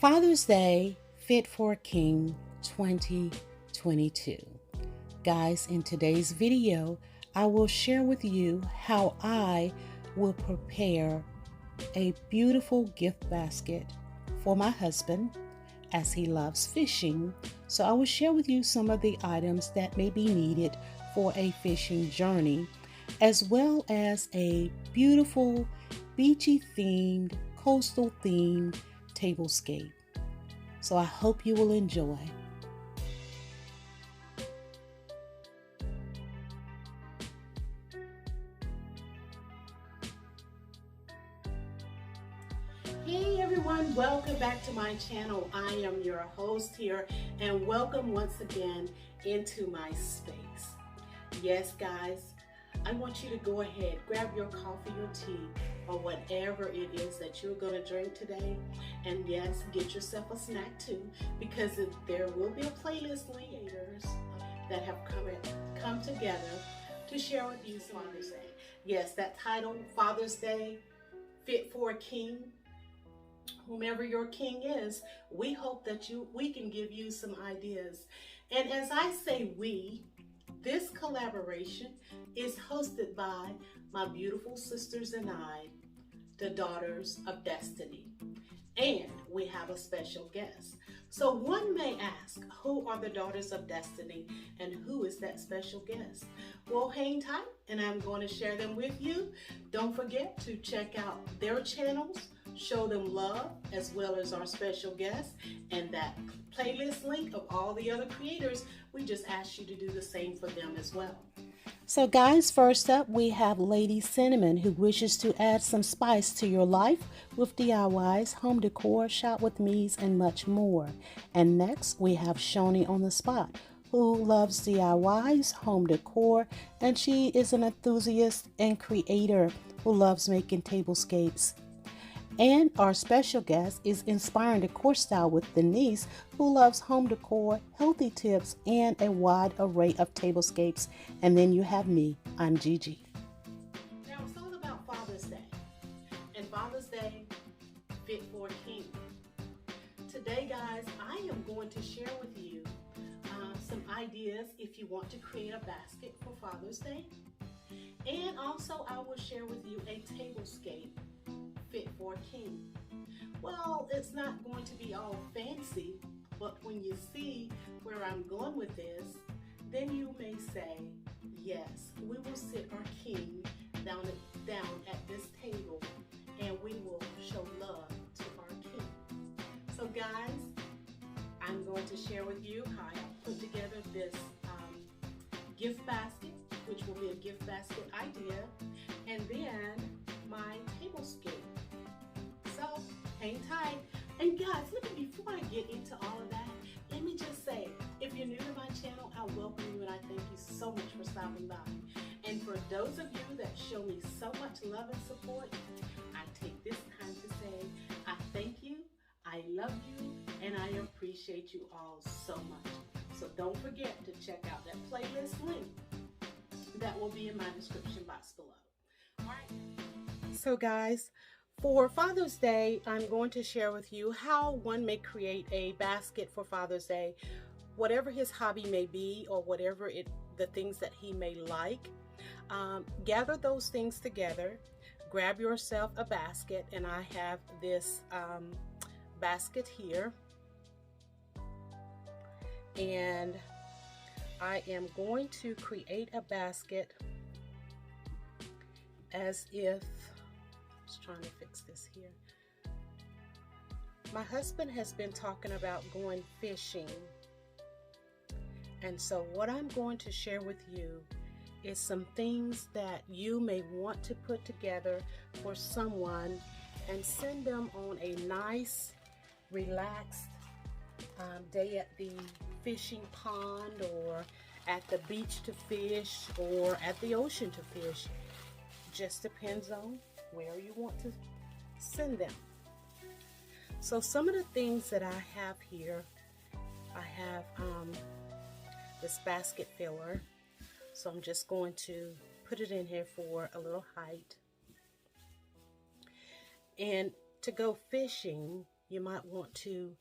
Father's Day Fit for a King 2022. Guys, in today's video, I will share with you how I will prepare a beautiful gift basket for my husband as he loves fishing. So I will share with you some of the items that may be needed for a fishing journey, as well as a beautiful beachy themed, coastal themed tablescape. So I hope you will enjoy. Hey everyone, welcome back to my channel. I am your host here, and welcome once again into my space. Yes guys, I want you to go ahead, grab your coffee or tea or whatever it is that you're going to drink today, and yes, get yourself a snack too, because there will be a playlist creators that have come together to share with you some Father's Day. Yes, that title, Father's Day, Fit for a King. Whomever your king is, we hope that we can give you some ideas. And as I say we, this collaboration is hosted by my beautiful sisters and I, the Daughters of Destiny. And we have a special guest. So one may ask, who are the Daughters of Destiny and who is that special guest? Well, hang tight and I'm going to share them with you. Don't forget to check out their channels, show them love, as well as our special guest, and that playlist link of all the other creators. We just ask you to do the same for them as well. So guys, first up we have Lady Cinnamon, who wishes to add some spice to your life with DIYs, home decor, shop with me's, and much more. And next we have Shawni on the spot, who loves DIYs, home decor, and she is an enthusiast and creator who loves making tablescapes. And our special guest is Inspiring Decor Style with Denise, who loves home decor, healthy tips, and a wide array of tablescapes. And then you have me, I'm GG. Now it's all about Father's Day, and Father's Day Fit for a King. Today, guys, I am going to share with you some ideas if you want to create a basket for Father's Day. And also I will share with you a tablescape fit for a king. Well, it's not going to be all fancy, but when you see where I'm going with this, then you may say, yes, we will sit our king down at this table and we will show love to our king. So guys, I'm going to share with you how I put together this gift basket, which will be a gift basket idea, and then my tablescape. So hang tight. And guys, look, before I get into all of that, let me just say, if you're new to my channel, I welcome you and I thank you so much for stopping by. And for those of you that show me so much love and support, I take this time to say, I thank you, I love you, and I appreciate you all so much. So don't forget to check out that playlist link that will be in my description box below. All right. So guys, for Father's Day, I'm going to share with you how one may create a basket for Father's Day, whatever his hobby may be or whatever the things that he may like. Gather those things together, grab yourself a basket, and I have this basket here. And I am going to create a basket as if, just trying to fix this here. My husband has been talking about going fishing. And so what I'm going to share with you is some things that you may want to put together for someone and send them on a nice, relaxed day at the fishing pond or at the beach to fish or at the ocean to fish. Just depends on where you want to send them. So some of the things that I have here, I have this basket filler. So I'm just going to put it in here for a little height. And to go fishing, you might want to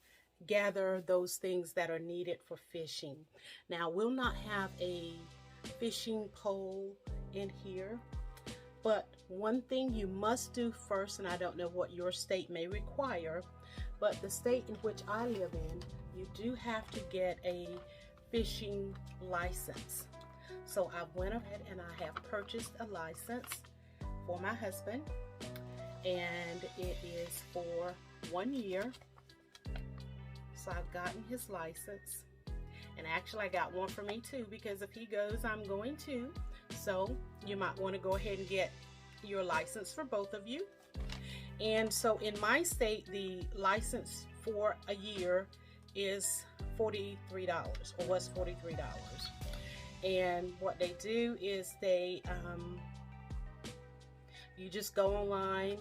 gather those things that are needed for fishing. Now, we'll not have a fishing pole in here, but one thing you must do first, and I don't know what your state may require, but the state in which I live in, you do have to get a fishing license. So I went ahead and I have purchased a license for my husband, and it is for 1 year. So I've gotten his license, and actually I got one for me too, because if he goes, I'm going to. So you might want to go ahead and get your license for both of you. And so in my state, the license for a year is $43, or was $43. And what they do is they, you just go online,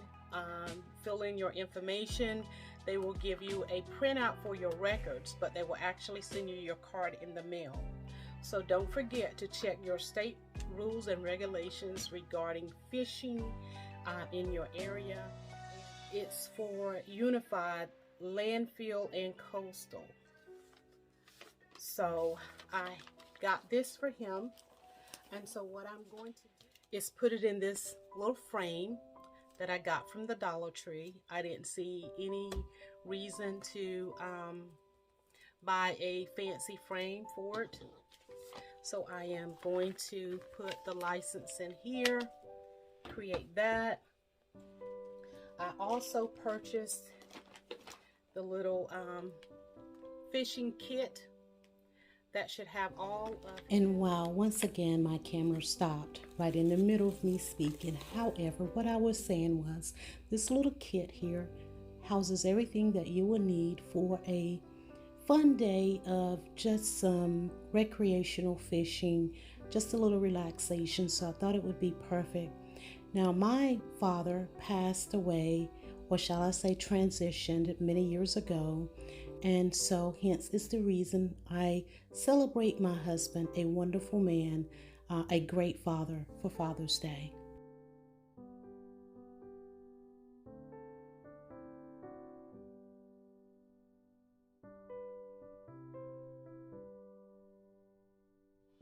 fill in your information. They will give you a printout for your records, but they will actually send you your card in the mail. So don't forget to check your state rules and regulations regarding fishing in your area. It's for unified landfill and coastal. So I got this for him, and so what I'm going to do is put it in this little frame that I got from the Dollar Tree. I didn't see any reason to buy a fancy frame for it. So I am going to put the license in here, create that. I also purchased the little fishing kit that should have all of... And wow, once again, my camera stopped right in the middle of me speaking. However, what I was saying was, this little kit here houses everything that you will need for a fun day of just some recreational fishing, just a little relaxation. So I thought it would be perfect. Now, my father passed away, or shall I say transitioned, many years ago. And so hence is the reason I celebrate my husband, a wonderful man, a great father, for Father's Day.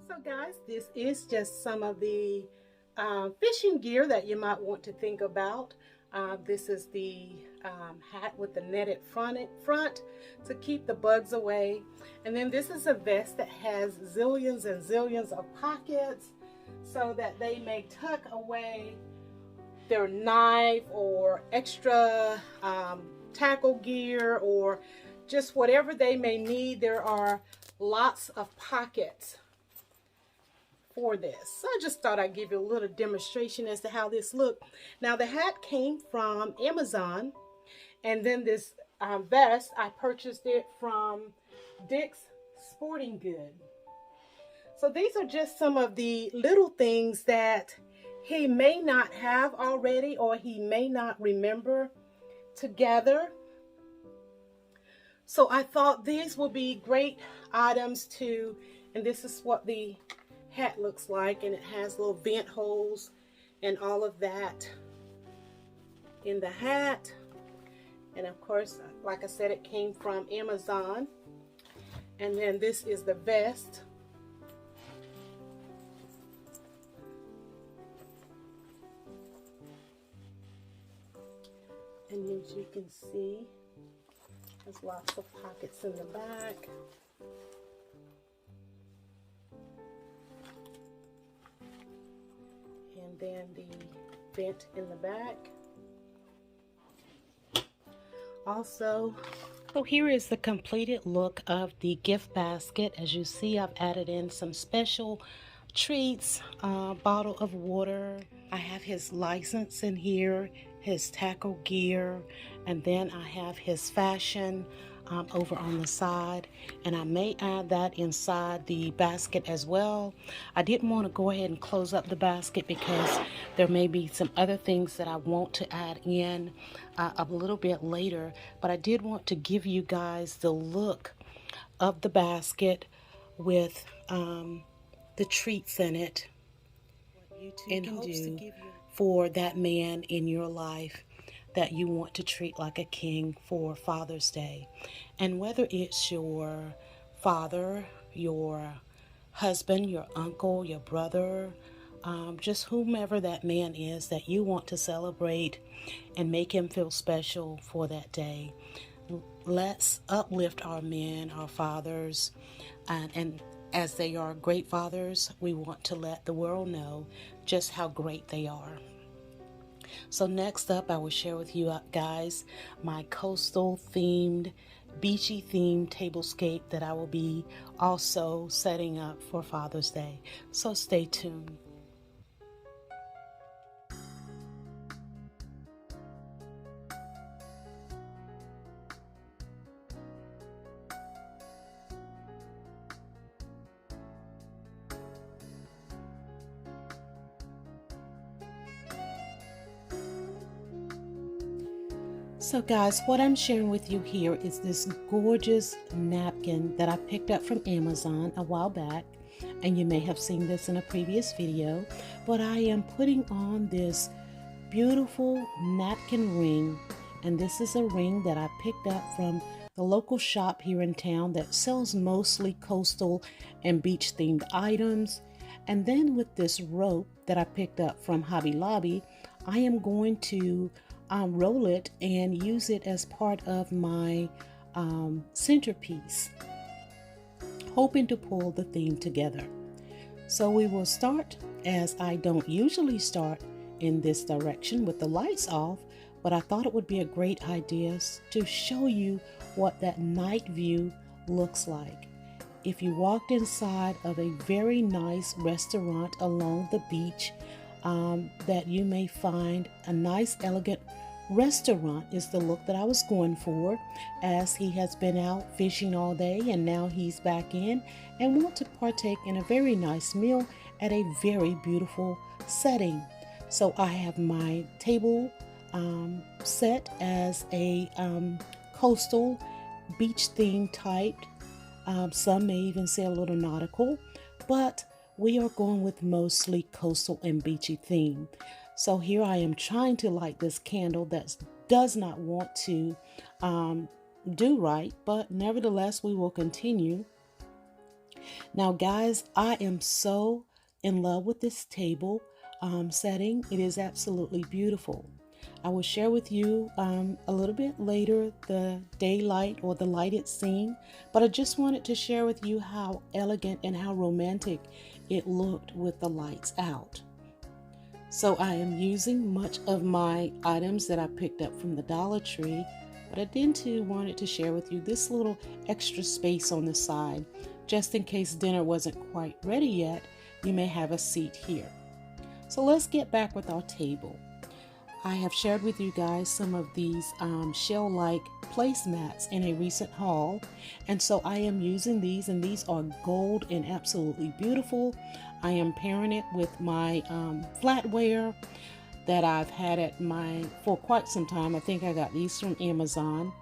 So guys, this is just some of the fishing gear that you might want to think about. This is the hat with the netted front to keep the bugs away. And then this is a vest that has zillions and zillions of pockets so that they may tuck away their knife or extra tackle gear or just whatever they may need. There are lots of pockets for this. So I just thought I'd give you a little demonstration as to how this looked. Now the hat came from Amazon, and then this vest, I purchased it from Dick's Sporting Good. So these are just some of the little things that he may not have already, or he may not remember to gather. So I thought these will be great items to, and this is what the hat looks like, and it has little vent holes and all of that in the hat. And of course, like I said, it came from Amazon. And then this is the vest. And as you can see, there's lots of pockets in the back. And then the vent in the back. Also, so here is the completed look of the gift basket. As you see, I've added in some special treats, bottle of water. I have his license in here, his tackle gear, and then I have his fashion over on the side, and I may add that inside the basket as well. I didn't want to go ahead and close up the basket because there may be some other things that I want to add in a little bit later, but I did want to give you guys the look of the basket with the treats in it, and in hopes to give you for that man in your life. that you want to treat like a king for Father's Day. And whether it's your father, your husband, your uncle, your brother, just whomever that man is that you want to celebrate and make him feel special for that day. Let's uplift our men, our fathers, and as they are great fathers, we want to let the world know just how great they are. So next up, I will share with you guys my coastal themed, beachy themed tablescape that I will be also setting up for Father's Day. So stay tuned. So guys, what I'm sharing with you here is this gorgeous napkin that I picked up from Amazon a while back, and you may have seen this in a previous video, but I am putting on this beautiful napkin ring, and this is a ring that I picked up from the local shop here in town that sells mostly coastal and beach themed items. And then with this rope that I picked up from Hobby Lobby, I am going to roll it and use it as part of my centerpiece, hoping to pull the theme together. So we will start, as I don't usually start in this direction with the lights off, but I thought it would be a great idea to show you what that night view looks like. If you walked inside of a very nice restaurant along the beach, that you may find a nice, elegant restaurant is the look that I was going for, as he has been out fishing all day and now he's back in and want to partake in a very nice meal at a very beautiful setting. So I have my table set as a coastal beach theme type. Some may even say a little nautical, but we are going with mostly coastal and beachy theme. So here I am trying to light this candle that does not want to do right, but nevertheless we will continue. Now guys, I am so in love with this table setting. It is absolutely beautiful. I will share with you a little bit later the daylight or the lighted scene, but I just wanted to share with you how elegant and how romantic it looked with the lights out. So I am using much of my items that I picked up from the Dollar Tree, but I did too wanted to share with you this little extra space on the side, just in case dinner wasn't quite ready yet. You may have a seat here. So let's get back with our table. I have shared with you guys some of these shell-like placemats in a recent haul, and so I am using these, and these are gold and absolutely beautiful. I am pairing it with my flatware that I've had for quite some time. I think I got these from Amazon,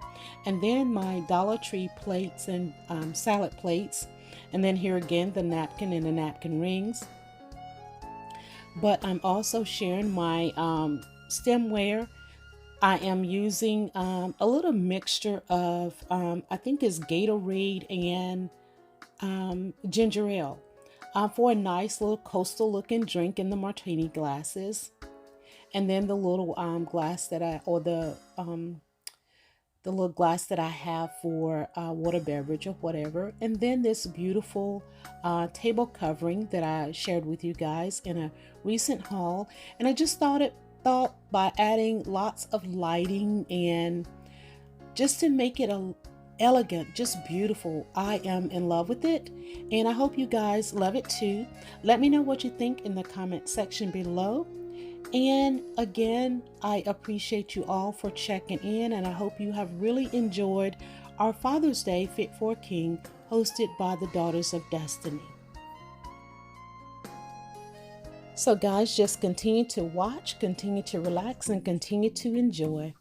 and then my Dollar Tree plates and salad plates, and then here again the napkin and the napkin rings. But I'm also sharing my stemware. I am using a little mixture of I think it's Gatorade and ginger ale for a nice little coastal looking drink in the martini glasses. And then the little glass that the little glass that I have for water beverage or whatever. And then this beautiful table covering that I shared with you guys in a recent haul. And I just thought by adding lots of lighting and just to make it elegant, just beautiful, I am in love with it, and I hope you guys love it too. Let me know what you think in the comment section below. And again, I appreciate you all for checking in, and I hope you have really enjoyed our Father's Day Fit for a King hosted by the Daughters of Destiny. So guys, just continue to watch, continue to relax, and continue to enjoy.